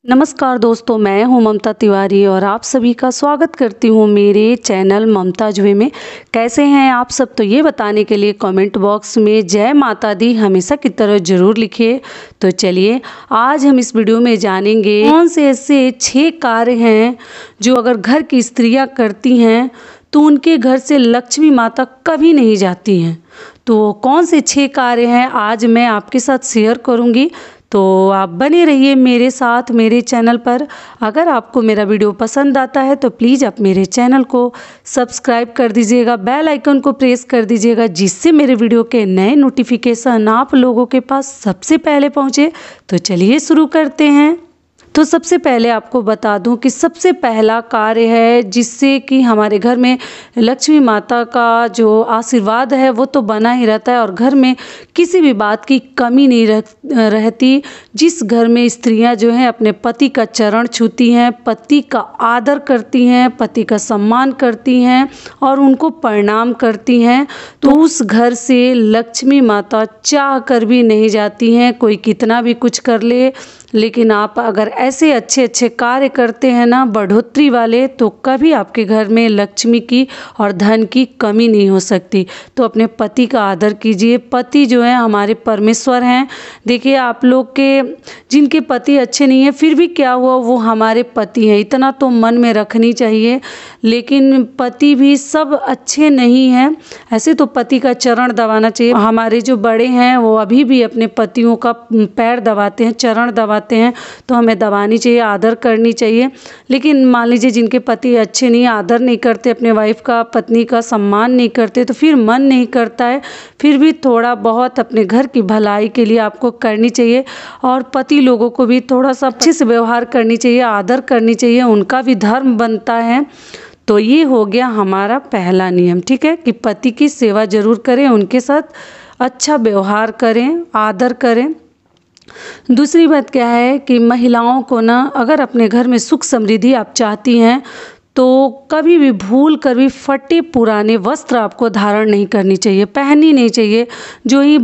नमस्कार दोस्तों, मैं हूं ममता तिवारी और आप सभी का स्वागत करती हूं मेरे चैनल ममता जुए में। कैसे हैं आप सब, तो ये बताने के लिए कमेंट बॉक्स में जय माता दी हमेशा की तरह ज़रूर लिखिए। तो चलिए आज हम इस वीडियो में जानेंगे कौन से ऐसे 6 कार्य हैं जो अगर घर की स्त्रियां करती हैं तो उनके घर से लक्ष्मी माता कभी नहीं जाती हैं। तो कौन से 6 कार्य हैं आज मैं आपके साथ शेयर करूँगी, तो आप बने रहिए मेरे साथ मेरे चैनल पर। अगर आपको मेरा वीडियो पसंद आता है तो प्लीज़ आप मेरे चैनल को सब्सक्राइब कर दीजिएगा, बेल आइकन को प्रेस कर दीजिएगा, जिससे मेरे वीडियो के नए नोटिफिकेशन आप लोगों के पास सबसे पहले पहुंचे। तो चलिए शुरू करते हैं। तो सबसे पहले आपको बता दूं कि सबसे पहला कार्य है जिससे कि हमारे घर में लक्ष्मी माता का जो आशीर्वाद है वो तो बना ही रहता है और घर में किसी भी बात की कमी नहीं रहती। जिस घर में स्त्रियां जो हैं अपने पति का चरण छूती हैं, पति का आदर करती हैं, पति का सम्मान करती हैं और उनको प्रणाम करती हैं, तो उस घर से लक्ष्मी माता चाह कर भी नहीं जाती हैं। कोई कितना भी कुछ कर ले, लेकिन आप अगर ऐसे अच्छे अच्छे कार्य करते हैं ना, बढ़ोतरी वाले, तो कभी आपके घर में लक्ष्मी की और धन की कमी नहीं हो सकती। तो अपने पति का आदर कीजिए। पति जो है हमारे परमेश्वर हैं। देखिए आप लोग के जिनके पति अच्छे नहीं हैं, फिर भी क्या हुआ, वो हमारे पति हैं, इतना तो मन में रखनी चाहिए। लेकिन पति भी सब अच्छे नहीं हैं, ऐसे तो पति का चरण दबाना चाहिए। हमारे जो बड़े हैं वो अभी भी अपने पतियों का पैर दबाते हैं, चरण दबाते हैं, तो हमें दबानी चाहिए, आदर करनी चाहिए। लेकिन मान लीजिए जिनके पति अच्छे नहीं, आदर नहीं करते, अपने वाइफ का, पत्नी का सम्मान नहीं करते, तो फिर मन नहीं करता है। फिर भी थोड़ा बहुत अपने घर की भलाई के लिए आपको करनी चाहिए और पति लोगों को भी थोड़ा सा अच्छे से व्यवहार करनी चाहिए, आदर करनी चाहिए, उनका भी धर्म बनता है। तो ये हो गया हमारा पहला नियम, ठीक है, कि पति की सेवा जरूर करें, उनके साथ अच्छा व्यवहार करें, आदर करें। दूसरी बात क्या है कि महिलाओं को ना, अगर अपने घर में सुख समृद्धि आप चाहती हैं तो कभी भी भूल कर भी फटे पुराने वस्त्र आपको धारण नहीं करनी चाहिए, पहननी नहीं चाहिए। जो ही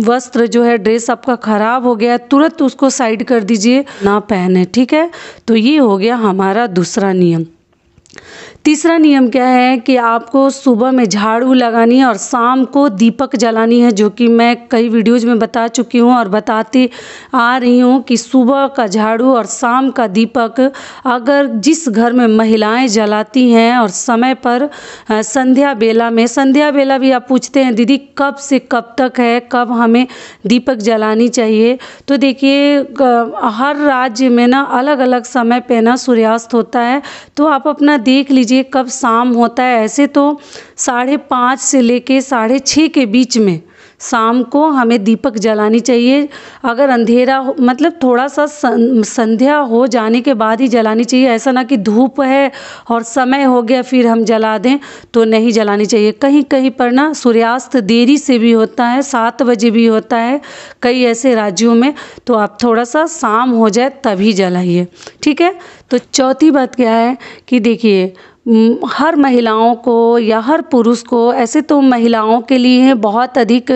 वस्त्र जो है, ड्रेस आपका ख़राब हो गया, तुरंत उसको साइड कर दीजिए, ना पहने, ठीक है। तो ये हो गया हमारा दूसरा नियम। तीसरा नियम क्या है कि आपको सुबह में झाड़ू लगानी है और शाम को दीपक जलानी है, जो कि मैं कई वीडियोज़ में बता चुकी हूँ और बताती आ रही हूँ कि सुबह का झाड़ू और शाम का दीपक अगर जिस घर में महिलाएं जलाती हैं और समय पर संध्या बेला भी आप पूछते हैं दीदी कब से कब तक है, कब हमें दीपक जलानी चाहिए। तो देखिए हर राज्य में ना अलग अलग समय पे ना सूर्यास्त होता है, तो आप अपना देख लीजिए कब शाम होता है। ऐसे तो 5:30 से लेके 6:30 के बीच में शाम को हमें दीपक जलानी चाहिए। अगर अंधेरा मतलब थोड़ा सा संध्या हो जाने के बाद ही जलानी चाहिए। ऐसा ना कि धूप है और समय हो गया फिर हम जला दें, तो नहीं जलानी चाहिए। कहीं कहीं पर ना सूर्यास्त देरी से भी होता है, 7 बजे भी होता है कई ऐसे राज्यों में, तो आप थोड़ा सा शाम हो जाए तभी जलाइए, ठीक है। तो चौथी बात क्या है कि देखिए हर महिलाओं को या हर पुरुष को, ऐसे तो महिलाओं के लिए बहुत अधिक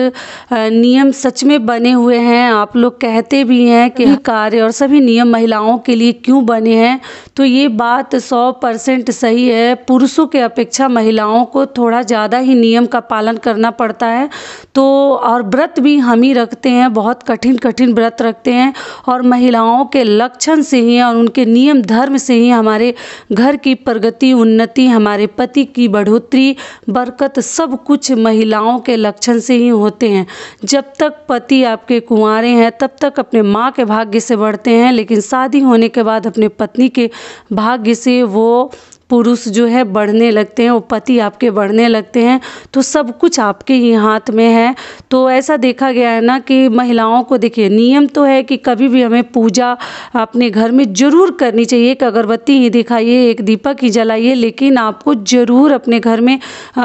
नियम सच में बने हुए हैं। आप लोग कहते भी हैं कि कार्य और सभी नियम महिलाओं के लिए क्यों बने हैं, तो ये बात 100% सही है। पुरुषों के अपेक्षा महिलाओं को थोड़ा ज़्यादा ही नियम का पालन करना पड़ता है। तो और व्रत भी हम ही रखते हैं, बहुत कठिन कठिन व्रत रखते हैं, और महिलाओं के लक्षण से ही और उनके नियम धर्म से ही हमारे घर की प्रगति, उन्नति, हमारे पति की बढ़ोतरी, बरकत, सब कुछ महिलाओं के लक्षण से ही होते हैं। जब तक पति आपके कुंवारे हैं तब तक अपने माँ के भाग्य से बढ़ते हैं, लेकिन शादी होने के बाद अपने पत्नी के भाग्य से वो पुरुष जो है बढ़ने लगते हैं, वो पति आपके बढ़ने लगते हैं। तो सब कुछ आपके ही हाथ में है। तो ऐसा देखा गया है ना कि महिलाओं को, देखिए नियम तो है कि कभी भी हमें पूजा अपने घर में ज़रूर करनी चाहिए। एक अगरबत्ती ही दिखाइए, एक दीपक ही जलाइए, लेकिन आपको ज़रूर अपने घर में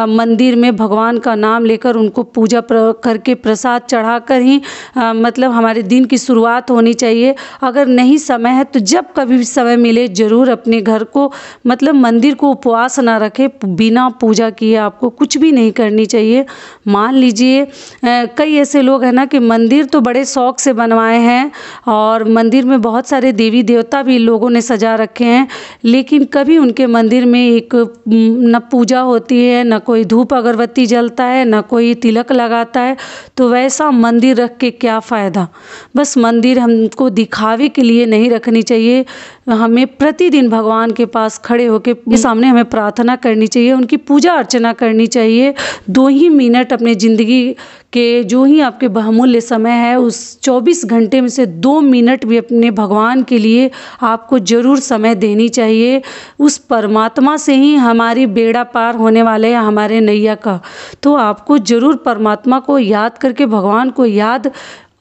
मंदिर में भगवान का नाम लेकर उनको पूजा करके प्रसाद चढ़ाकर ही मतलब हमारे दिन की शुरुआत होनी चाहिए। अगर नहीं समय है तो जब कभी भी समय मिले ज़रूर अपने घर को मतलब मंदिर को उपवास ना रखें, बिना पूजा किए आपको कुछ भी नहीं करनी चाहिए। मान लीजिए कई ऐसे लोग हैं ना कि मंदिर तो बड़े शौक से बनवाए हैं और मंदिर में बहुत सारे देवी देवता भी लोगों ने सजा रखे हैं, लेकिन कभी उनके मंदिर में एक न पूजा होती है, न कोई धूप अगरबत्ती जलता है, न कोई तिलक लगाता है। तो वैसा मंदिर रख के क्या फ़ायदा। बस मंदिर हमको दिखावे के लिए नहीं रखनी चाहिए। हमें प्रतिदिन भगवान के पास खड़े होकर के सामने हमें प्रार्थना करनी चाहिए, उनकी पूजा अर्चना करनी चाहिए। 2 ही मिनट अपने ज़िंदगी के जो ही आपके बहुमूल्य समय है, उस 24 घंटे में से 2 मिनट भी अपने भगवान के लिए आपको ज़रूर समय देनी चाहिए। उस परमात्मा से ही हमारी बेड़ा पार होने वाले हैं, हमारे नैया का। तो आपको ज़रूर परमात्मा को याद करके भगवान को याद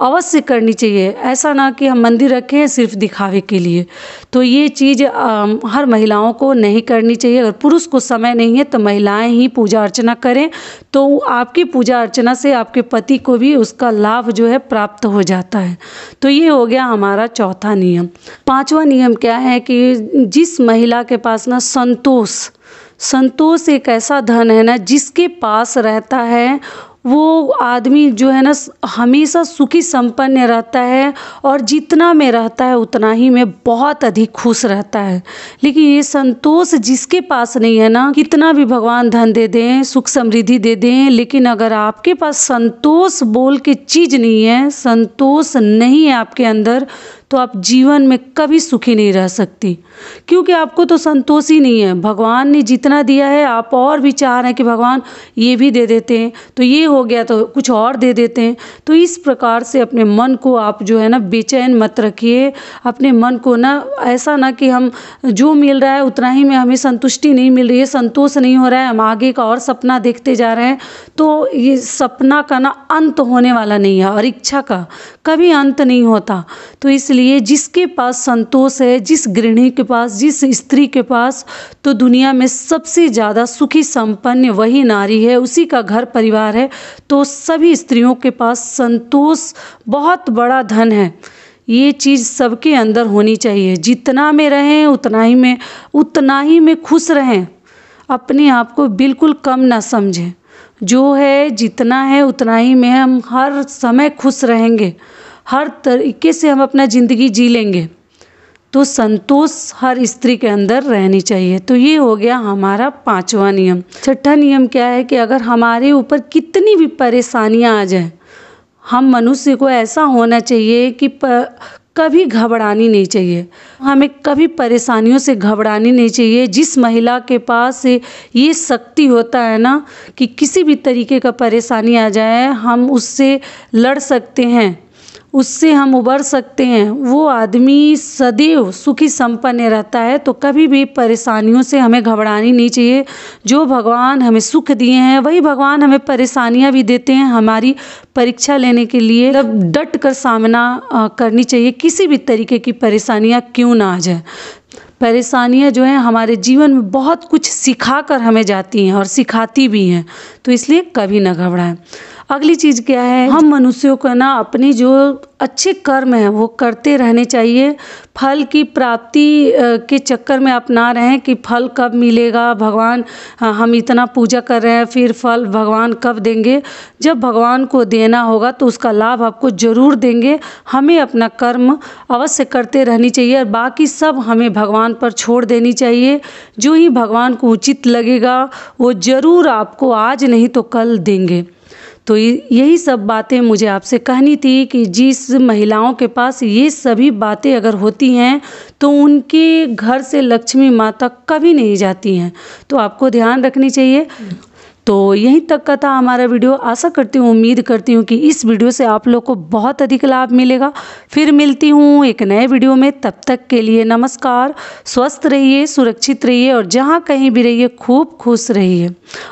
अवश्य करनी चाहिए। ऐसा ना कि हम मंदिर रखें सिर्फ दिखावे के लिए। तो ये चीज़ हर महिलाओं को नहीं करनी चाहिए। अगर पुरुष को समय नहीं है तो महिलाएं ही पूजा अर्चना करें, तो आपकी पूजा अर्चना से आपके पति को भी उसका लाभ जो है प्राप्त हो जाता है। तो ये हो गया हमारा चौथा नियम। 5वां नियम क्या है कि जिस महिला के पास ना संतोष एक ऐसा धन है ना, जिसके पास रहता है वो आदमी जो है ना हमेशा सुखी संपन्न रहता है, और जितना में रहता है उतना ही में बहुत अधिक खुश रहता है। लेकिन ये संतोष जिसके पास नहीं है ना, कितना भी भगवान धन दे दें, सुख समृद्धि दे दें, लेकिन अगर आपके पास संतोष बोल के चीज़ नहीं है, संतोष नहीं है आपके अंदर, तो आप जीवन में कभी सुखी नहीं रह सकती। क्योंकि आपको तो संतोष ही नहीं है। भगवान ने जितना दिया है आप और भी चाह रहे हैं कि भगवान ये भी दे देते हैं, तो ये हो गया तो कुछ और दे देते हैं। तो इस प्रकार से अपने मन को आप जो है ना बेचैन मत रखिए। अपने मन को ना ऐसा ना कि हम जो मिल रहा है उतना ही में हमें संतुष्टि नहीं मिल रही है, संतोष नहीं हो रहा है, हम आगे का और सपना देखते जा रहे हैं। तो ये सपना का ना अंत होने वाला नहीं है, और इच्छा का कभी अंत नहीं होता। तो इसलिए जिसके पास संतोष है, जिस गृहिणी के पास, जिस स्त्री के पास, तो दुनिया में सबसे ज़्यादा सुखी संपन्न वही नारी है, उसी का घर परिवार है। तो सभी स्त्रियों के पास संतोष बहुत बड़ा धन है। ये चीज़ सबके अंदर होनी चाहिए। जितना में रहें उतना ही में खुश रहें। अपने आप को बिल्कुल कम ना समझें। जो है जितना है उतना ही में हम हर समय खुश रहेंगे, हर तरीके से हम अपना ज़िंदगी जी लेंगे। तो संतोष हर स्त्री के अंदर रहनी चाहिए। तो ये हो गया हमारा 5वां नियम। 6ठा नियम क्या है कि अगर हमारे ऊपर कितनी भी परेशानियां आ जाए, हम मनुष्य को ऐसा होना चाहिए कि कभी घबरानी नहीं चाहिए। हमें कभी परेशानियों से घबरानी नहीं चाहिए। जिस महिला के पास ये शक्ति होता है ना कि किसी भी तरीके का परेशानी आ जाए हम उससे लड़ सकते हैं, उससे हम उबर सकते हैं, वो आदमी सदैव सुखी संपन्न रहता है। तो कभी भी परेशानियों से हमें घबरानी नहीं चाहिए। जो भगवान हमें सुख दिए हैं वही भगवान हमें परेशानियां भी देते हैं। हमारी परीक्षा लेने के लिए डट कर सामना करनी चाहिए, किसी भी तरीके की परेशानियां क्यों ना आ जाए। परेशानियां जो हैं हमारे जीवन में बहुत कुछ सिखा कर हमें जाती हैं और सिखाती भी हैं। तो इसलिए कभी ना घबराएं। अगली चीज़ क्या है, हम मनुष्यों को ना अपनी जो अच्छे कर्म हैं वो करते रहने चाहिए। फल की प्राप्ति के चक्कर में आप ना रहें कि फल कब मिलेगा, भगवान हम इतना पूजा कर रहे हैं फिर फल भगवान कब देंगे। जब भगवान को देना होगा तो उसका लाभ आपको ज़रूर देंगे। हमें अपना कर्म अवश्य करते रहनी चाहिए और बाकी सब हमें भगवान पर छोड़ देनी चाहिए। जो ही भगवान को उचित लगेगा वो ज़रूर आपको आज नहीं तो कल देंगे। तो यही सब बातें मुझे आपसे कहनी थी कि जिस महिलाओं के पास ये सभी बातें अगर होती हैं तो उनके घर से लक्ष्मी माता कभी नहीं जाती हैं। तो आपको ध्यान रखनी चाहिए। तो यहीं तक का था हमारा वीडियो। आशा करती हूँ, उम्मीद करती हूँ कि इस वीडियो से आप लोग को बहुत अधिक लाभ मिलेगा। फिर मिलती हूँ एक नए वीडियो में। तब तक के लिए नमस्कार। स्वस्थ रहिए, सुरक्षित रहिए और जहाँ कहीं भी रहिए खूब खुश रहिए।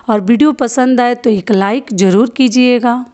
और वीडियो पसंद आए तो एक लाइक ज़रूर कीजिएगा।